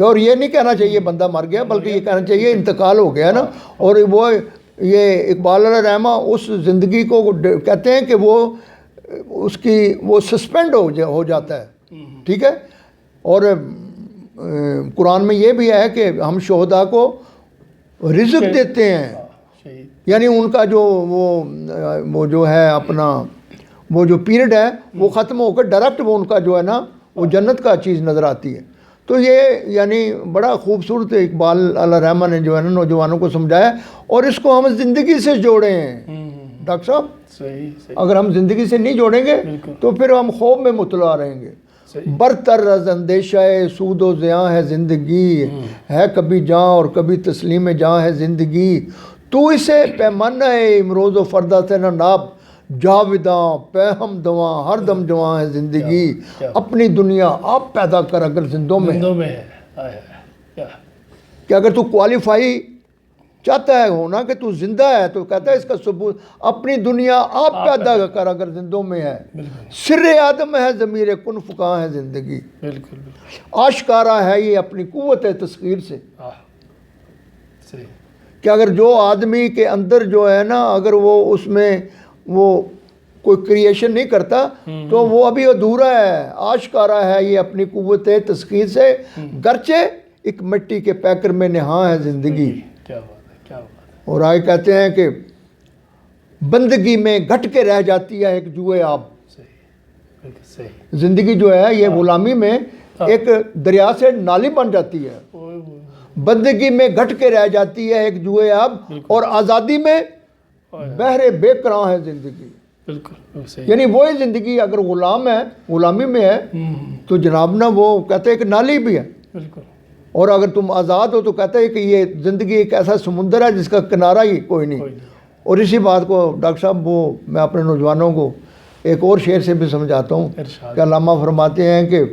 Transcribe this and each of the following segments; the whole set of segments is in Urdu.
اور یہ نہیں کہنا چاہیے بندہ مر گیا، بلکہ یہ کہنا چاہیے انتقال ہو گیا نا. اور وہ یہ اقبال علیہ رحمہ اس زندگی کو کہتے ہیں کہ وہ اس کی وہ سسپینڈ ہو جاتا ہے. ٹھیک ہے. اور قرآن میں یہ بھی ہے کہ ہم شہداء کو رزق دیتے ہیں، یعنی ان کا جو وہ جو ہے اپنا وہ جو پیریڈ ہے وہ ختم ہو کر ڈائریکٹ وہ ان کا جو ہے نا وہ جنت کا چیز نظر آتی ہے. تو یہ یعنی بڑا خوبصورت اقبال علیہ رحمہ نے جو ہے نا نوجوانوں کو سمجھایا، اور اس کو ہم زندگی سے جوڑے ہیں. ڈاکٹر صاحب اگر ہم زندگی سے نہیں جوڑیں گے تو پھر ہم خواب میں مطلع رہیں گے. برتر از اندیشہ سود و زیاں ہے زندگی، ہے کبھی جاں اور کبھی تسلیم جاں ہے زندگی. تو اسے پیمانہ امروز و فردہ سے نہ ناپ، جاویداں پہ ہم دواں ہر دم جواں ہے زندگی. اپنی دنیا آپ پیدا کر اگر زندوں میں ہے کہ اگر تو کوالیفائی چاہتا ہے ہونا کہ تو زندہ ہے تو کہتا ہے اس کا ثبوت اپنی دنیا آپ پیدا کر اگر زندوں میں ہے. سر آدم ہے ضمیر کن فکاں ہے زندگی. آشکارا ہے یہ اپنی قوت تسخیر سے کہ اگر جو آدمی کے اندر جو ہے نا اگر وہ اس میں وہ کوئی کریشن نہیں کرتا تو وہ ابھی ادھورا ہے. آشکارا ہے یہ اپنی قوت تسخیر سے، گرچہ ایک مٹی کے پیکر میں نہاں ہے زندگی. اور آئے کہتے ہیں کہ بندگی میں گھٹ کے رہ جاتی ہے ایک جوئے آب. زندگی جو ہے یہ غلامی میں ایک دریا سے نالی بن جاتی ہے. بندگی میں گھٹ کے رہ جاتی ہے ایک جوئے آب، اور آزادی میں بحر بے کراں ہے زندگی. یعنی وہی زندگی اگر غلام ہے غلامی میں ہے تو جناب نا وہ کہتے ہیں کہ نالی بھی ہے، اور اگر تم آزاد ہو تو کہتے ہیں کہ یہ زندگی ایک ایسا سمندر ہے جس کا کنارہ ہی کوئی نہیں. اور اسی بات کو ڈاکٹر صاحب وہ میں اپنے نوجوانوں کو ایک اور شعر سے بھی سمجھاتا ہوں کہ علامہ فرماتے ہیں کہ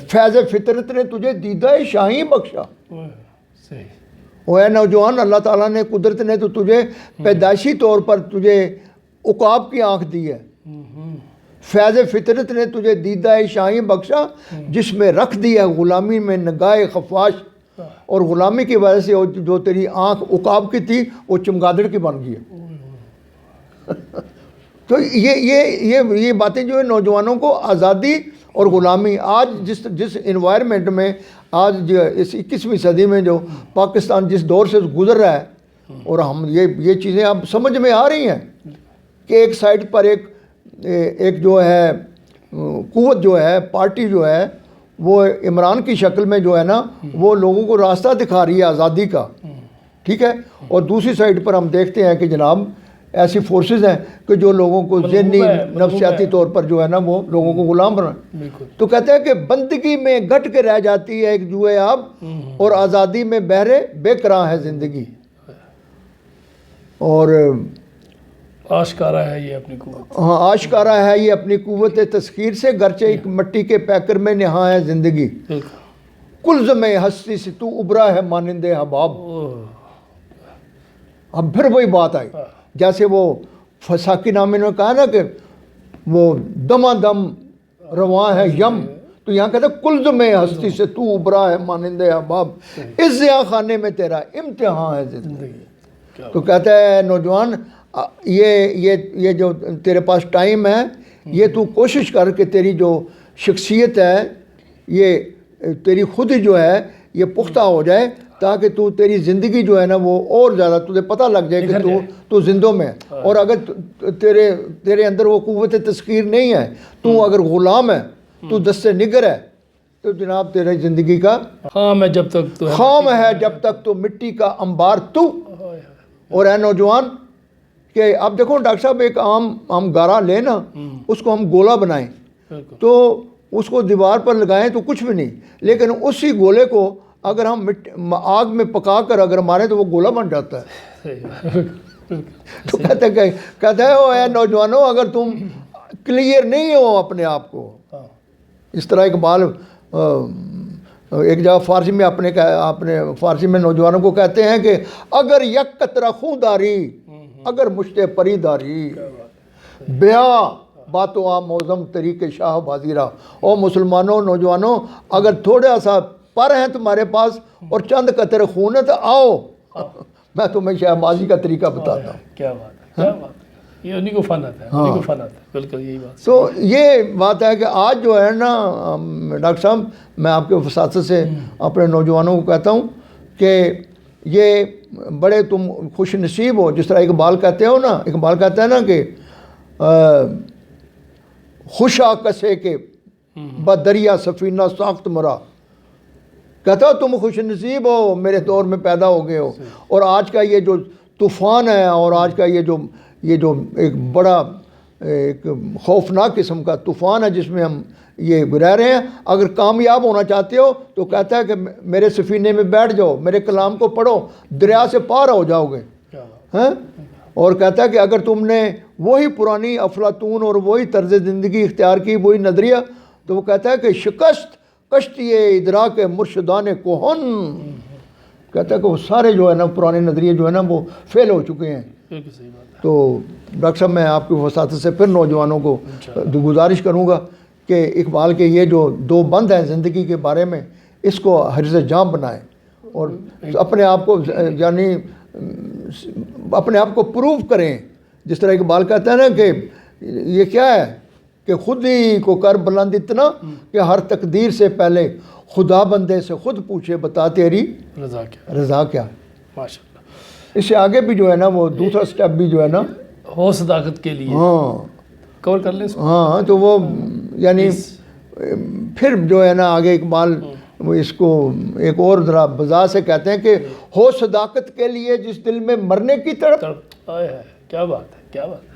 فیض فطرت نے تجھے دیدہ شاہی بخشا. اے نوجوان، اللہ تعالیٰ نے قدرت نے تو تجھے پیدائشی طور پر تجھے عقاب کی آنکھ دی ہے. فیض فطرت نے تجھے دیدہ شاہی بخشا جس میں رکھ دیا غلامی میں نگاہ خفاش. اور غلامی کی وجہ سے جو تیری آنکھ عقاب کی تھی وہ چمگادڑ کی بن گئی ہے. تو یہ باتیں جو ہے نوجوانوں کو آزادی اور غلامی آج جس انوائرمنٹ میں آج اس 21ویں صدی میں جو پاکستان جس دور سے گزر رہا ہے، اور ہم یہ چیزیں اب سمجھ میں آ رہی ہیں کہ ایک سائڈ پر ایک جو ہے قوت جو ہے پارٹی جو ہے وہ عمران کی شکل میں جو ہے نا وہ لوگوں کو راستہ دکھا رہی ہے آزادی کا. ٹھیک ہے. اور دوسری سائڈ پر ہم دیکھتے ہیں کہ جناب ایسی فورسز ہیں کہ جو لوگوں کو ذہنی نفسیاتی طور پر جو ہے نا وہ لوگوں کو غلام بنا. تو کہتے ہیں کہ بندگی میں گھٹ کے رہ جاتی ہے ایک جوئے آب، اور آزادی میں بہرے بے کراں ہے زندگی. اور آشکارا ہے یہ اپنی قوت. ہاں، آشکارا ہے یہ اپنی قوت تسخیر سے، گرچہ ایک مٹی کے پیکر میں نہاں ہے زندگی. کلزم ہستی سے تو ابرا ہے مانند حباب. اب پھر وہی بات آئی جیسے وہ فساکی نامے نے کہا نا کہ وہ دما دم رواں ہے یم، تو یہاں کہتا ہے کلزم ہستی سے تو ابرا ہے مانند حباب، اس ضیاء خانے میں تیرا امتحان ہے زندگی. تو کہتا ہے نوجوان یہ جو تیرے پاس ٹائم ہے یہ تو کوشش کر کہ تیری جو شخصیت ہے یہ تیری خود ہی جو ہے یہ پختہ ہو جائے، تاکہ تو تیری زندگی جو ہے نا وہ اور زیادہ تجھے پتہ لگ جائے کہ تو زندوں میں ہے. اور اگر تیرے اندر وہ قوت تسخیر نہیں ہے، تو اگر غلام ہے، تو دست نگر ہے، تو جناب تیری زندگی کا خام ہے جب تک تو خام ہے جب تک تو مٹی کا انبار تو. اور اے نوجوان کہ اب دیکھو ڈاکٹر صاحب ایک ہم گارا لیں نا، اس کو ہم گولا بنائیں تو اس کو دیوار پر لگائیں تو کچھ بھی نہیں، لیکن اسی گولے کو اگر ہم آگ میں پکا کر اگر ماریں تو وہ گولا بن جاتا ہے. تو کہتے ہیں اے نوجوانوں اگر تم کلیئر نہیں ہو اپنے آپ کو، اس طرح اقبال ایک جگہ فارسی میں اپنے فارسی میں نوجوانوں کو کہتے ہیں کہ اگر یک قطرہ خون داری اگر مشتے پری داری بیا باتو موزم طریق شاہ بازیرہ. او مسلمانوں نوجوانوں اگر تھوڑا سا پر ہیں تمہارے پاس اور چند قطرے خون ہے، تو آؤ میں تمہیں شہبازی کا طریقہ بتاتا ہوں. کیا بات ہے، کیا بات ہے. یہ انہیں کو فن آتا ہے، انہیں کو فن آتا ہے. بالکل یہی بات. تو یہ بات ہے کہ آج جو ہے نا ڈاکٹر صاحب، میں آپ کے وساطت سے اپنے نوجوانوں کو کہتا ہوں کہ یہ بڑے تم خوش نصیب ہو. جس طرح اقبال کہتے ہو نا، اقبال کہتا ہے نا کہ خوش آ کسے کے بدریا سفینہ ساخت مرا. کہتا ہو تم خوش نصیب ہو، میرے دور میں پیدا ہو گئے ہو. اور آج کا یہ جو طوفان ہے، اور آج کا یہ جو ایک بڑا ایک خوفناک قسم کا طوفان ہے جس میں ہم یہ رہ رہے ہیں، اگر کامیاب ہونا چاہتے ہو تو کہتا ہے کہ میرے سفینے میں بیٹھ جاؤ، میرے کلام کو پڑھو، دریا سے پار ہو جاؤ گے. ہاں. اور کہتا ہے کہ اگر تم نے وہی پرانی افلاطون اور وہی طرز زندگی اختیار کی، وہی نظریہ، تو وہ کہتا ہے کہ شکست کشتی ادراک مرشدان کوہن. کہتا ہے کہ وہ سارے جو ہے نا پرانے نظریے جو ہے نا وہ فیل ہو چکے ہیں. بالکل صحیح بات ہے. تو ڈاکٹر صاحب میں آپ کی وساطت سے پھر نوجوانوں کو گزارش کروں گا کہ اقبال کے یہ جو دو بند ہیں زندگی کے بارے میں، اس کو حرز جام بنائیں اور اپنے آپ کو یعنی اپنے آپ کو پروف کریں. جس طرح اقبال کہتا ہے نا کہ یہ کیا ہے کہ خود ہی کو کر بلند اتنا کہ ہر تقدیر سے پہلے خدا بندے سے خود پوچھے بتا تیری رضا کیا. ماشاء اللہ. اس سے آگے بھی جو ہے نا وہ دوسرا سٹیپ بھی جو ہے نا ہو صداقت کے لیے کور کر لیں اس کو. ہاں تو وہ یعنی پھر جو ہے نا آگے اقبال وہ اس کو ایک اور ذرا بذا سے کہتے ہیں کہ ہو صداقت کے لیے جس دل میں مرنے کی تڑپ. کیا بات ہے، کیا بات ہے.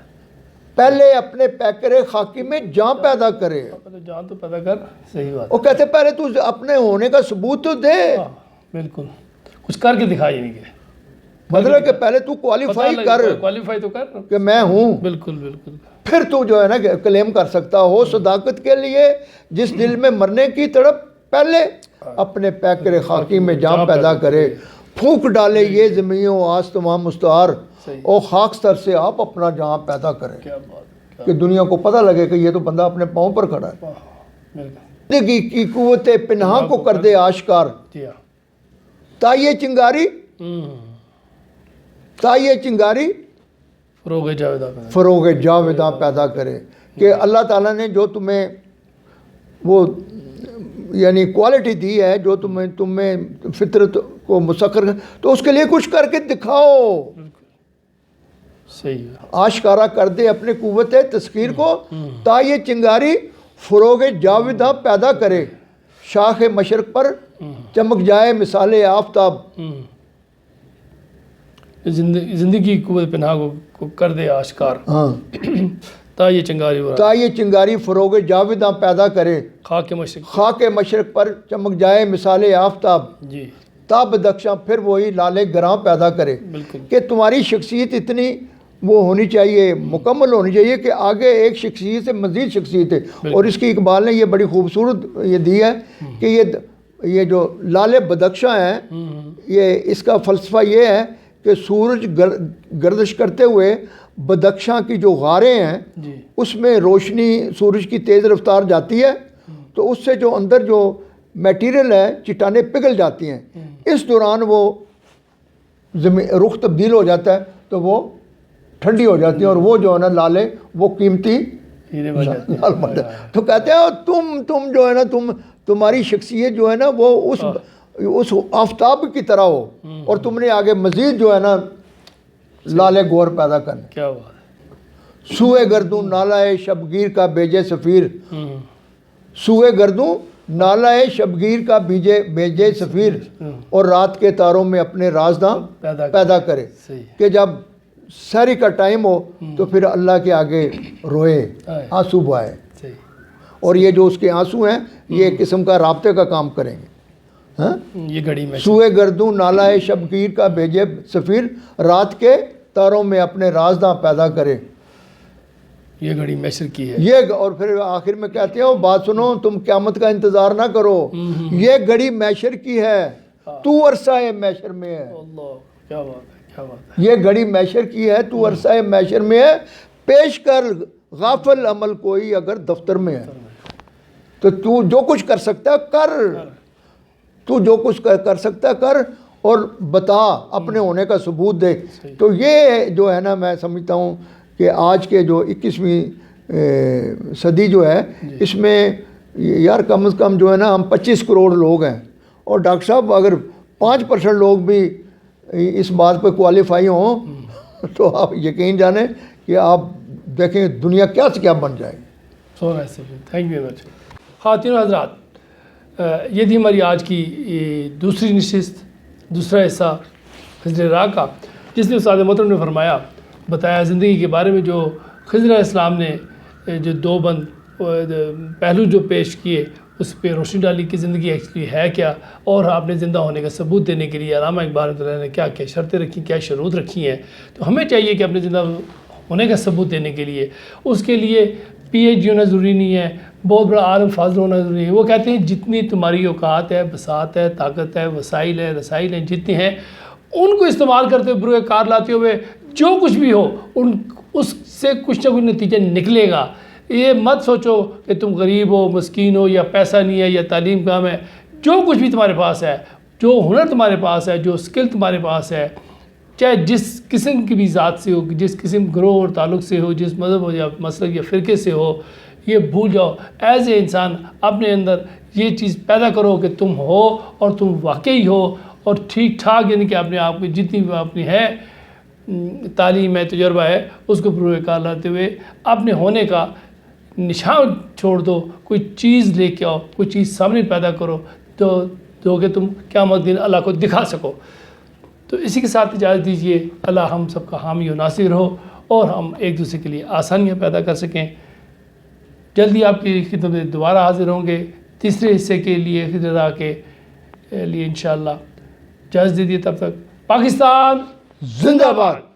پہلے اپنے پیکرے خاکی میں جان پیدا کرے. جان تو پیدا کر. صحیح بات. وہ کہتے پہلے تو اپنے ہونے کا ثبوت تو دے. بالکل. کچھ کر کے دکھا ہی نہیں گئے. مطلب کہ پہلے تو کوالیفائی کر، کوالیفائی تو کر کہ میں ہوں. بالکل بالکل. پھر تو جو ہے نا کلیم کر سکتا ہو صداقت کے لیے جس دل میں مرنے کی تڑپ پہلے اپنے پیکرے خاکی میں جان پیدا کرے. پھونک ڈالے یہ زمینوں آس تمام مستعار اور خاکستر سے آپ اپنا جہاں پیدا کریں. کہ دنیا کو پتہ لگے کہ یہ تو بندہ اپنے پاؤں پر کھڑا ہے. زندگی کی قوت پنہا کو کر دے آشکار. تائیے چنگاری فروغ جاویداں پیدا کرے. کہ اللہ تعالیٰ نے جو تمہیں وہ یعنی کوالٹی دی ہے، جو تمہیں فطرت کو مسخر کر، تو اس کے لیے کچھ کر کے دکھاؤ. صحیح. آشکارا کر دے اپنے قوت تسخیر کو تا یہ چنگاری فروغ جاویداں پیدا کرے. شاخ مشرق پر چمک جائے مثال آفتاب. زندگی کی قوت پناہ کو کر دے آشکار. ہاں. تا یہ چنگاری فروغ جاویداں پیدا کرے. خاک مشرق پر چمک جائے مثال آفتاب. جی. تاب دکشاں پھر وہی لالے گراں پیدا کرے. بالکل. کہ تمہاری شخصیت اتنی وہ ہونی چاہیے، مکمل ہونی چاہیے کہ آگے ایک شخصیت سے مزید شخصیت ہے. اور اس کی اقبال نے یہ بڑی خوبصورت یہ دی ہے کہ یہ جو لالے بدخشاں ہیں، یہ اس کا فلسفہ یہ ہے کہ سورج گردش کرتے ہوئے بدخشاں کی جو غاریں ہیں اس میں روشنی سورج کی تیز رفتار جاتی ہے، تو اس سے جو اندر جو میٹیریل ہے چٹانیں پگھل جاتی ہیں. اس دوران وہ رخ تبدیل ہو جاتا ہے تو وہ ٹھنڈی ہو جاتی ہیں، اور وہ جو ہے نا لالے وہ قیمتی لال بن جاتے. تو کہتے ہیں تم جو ہے نا تمہاری شخصیت جو ہے نا وہ اس آفتاب کی طرح ہو، اور تم نے آگے مزید جو ہے نا لالے گور پیدا کرنے. کیا بات ہے. سوئے گردوں نالہ شبگیر کا بیجے سفیر. سوئے گردوں نالہ شبگیر کا بیجے سفیر، اور رات کے تاروں میں اپنے رازداں پیدا کرے. کہ جب سحری کا ٹائم ہو تو پھر اللہ کے آگے روئے، آنسو بہائے. اور یہ جو اس کے آنسو ہیں یہ ایک قسم کا رابطے کا کام کریں گے. یہ گھڑی میں سوئے گردوں نالہ شبگیر کا بیجے سفیر، رات کے تاروں میں اپنے رازداں پیدا کرے. یہ گھڑی میسر کی ہے. یہ اور پھر آخر میں کہتے ہیں بات سنو، تم قیامت کا انتظار نہ کرو، یہ گھڑی میشر کی ہے، تو عرصہ میشر میں ہے. کیا بات ہے، کیا بات ہے. یہ گھڑی میشر کی ہے، تو عرصہ میشر میں ہے. پیش کر غافل عمل کوئی اگر دفتر میں ہے. تو جو کچھ کر سکتا ہے کر. تو جو کچھ کر سکتا ہے کر اور بتا، اپنے ہونے کا ثبوت دے۔ تو یہ جو ہے نا میں سمجھتا ہوں کہ آج کے جو 21ویں صدی جو ہے اس میں یار کم از کم جو ہے نا ہم 25 کروڑ لوگ ہیں، اور ڈاکٹر صاحب اگر 5% لوگ بھی اس بات پہ کوالیفائی ہوں تو آپ یقین جانیں کہ آپ دیکھیں دنیا کیا سے کیا بن جائے گی۔ So nice, thank you very much. خواتین و حضرات، یہ تھی ہماری آج کی دوسری نشست، دوسرا حصہ خضر راہ کا، جس میں استاد محترم نے فرمایا، بتایا زندگی کے بارے میں، جو خضر علیہ السلام نے جو دو بند پہلو جو پیش کیے اس پہ روشنی ڈالی کہ زندگی ایکچولی ہے کیا، اور آپ نے زندہ ہونے کا ثبوت دینے کے لیے علامہ اقبال رحمۃ اللہ نے کیا کیا شرطیں رکھی، کیا شروط رکھی ہیں۔ تو ہمیں چاہیے کہ اپنے زندہ ہونے کا ثبوت دینے کے لیے اس کے لیے پی ایچ ڈی ہونا ضروری نہیں ہے، بہت بڑا عالم فاضل ہونا ضروری ہے۔ وہ کہتے ہیں جتنی تمہاری اوقات ہے، بساط ہے، طاقت ہے، وسائل ہے، رسائل ہیں، جتنے ہیں ان کو استعمال کرتے ہوئے، بروئے کار لاتے ہوئے جو کچھ بھی ہو اس سے کچھ نہ کچھ نتیجہ نکلے گا۔ یہ مت سوچو کہ تم غریب ہو، مسکین ہو، یا پیسہ نہیں ہے، یا تعلیم کم ہے۔ جو کچھ بھی تمہارے پاس ہے، جو ہنر تمہارے پاس ہے، جو اسکل تمہارے پاس ہے، چاہے جس قسم کی بھی ذات سے ہو، جس قسم گروہ اور تعلق سے ہو، جس مذہب ہو یا مسلک یا فرقے سے ہو، یہ بھول جاؤ۔ ایز اے انسان اپنے اندر یہ چیز پیدا کرو کہ تم ہو اور تم واقعی ہو، اور ٹھیک ٹھاک، یعنی کہ اپنے آپ کی جتنی بھی اپنی ہے تعلیم ہے، تجربہ ہے، اس کو بروئے کار لاتے ہوئے اپنے ہونے کا نشان چھوڑ دو۔ کوئی چیز لے کے آؤ، کوئی چیز سامنے پیدا کرو تو کہ تم قیامت دن اللہ کو دکھا سکو۔ تو اسی کے ساتھ اجازت دیجیے، اللہ ہم سب کا حامی و ناصر ہو، اور ہم ایک دوسرے کے لیے آسانیاں پیدا کر سکیں۔ جلدی آپ کی خدمت میں دوبارہ حاضر ہوں گے تیسرے حصے کے لیے، خضر راہ کے لیے انشاءاللہ۔ اجازت دیجیے، تب تک پاکستان زندہ باد۔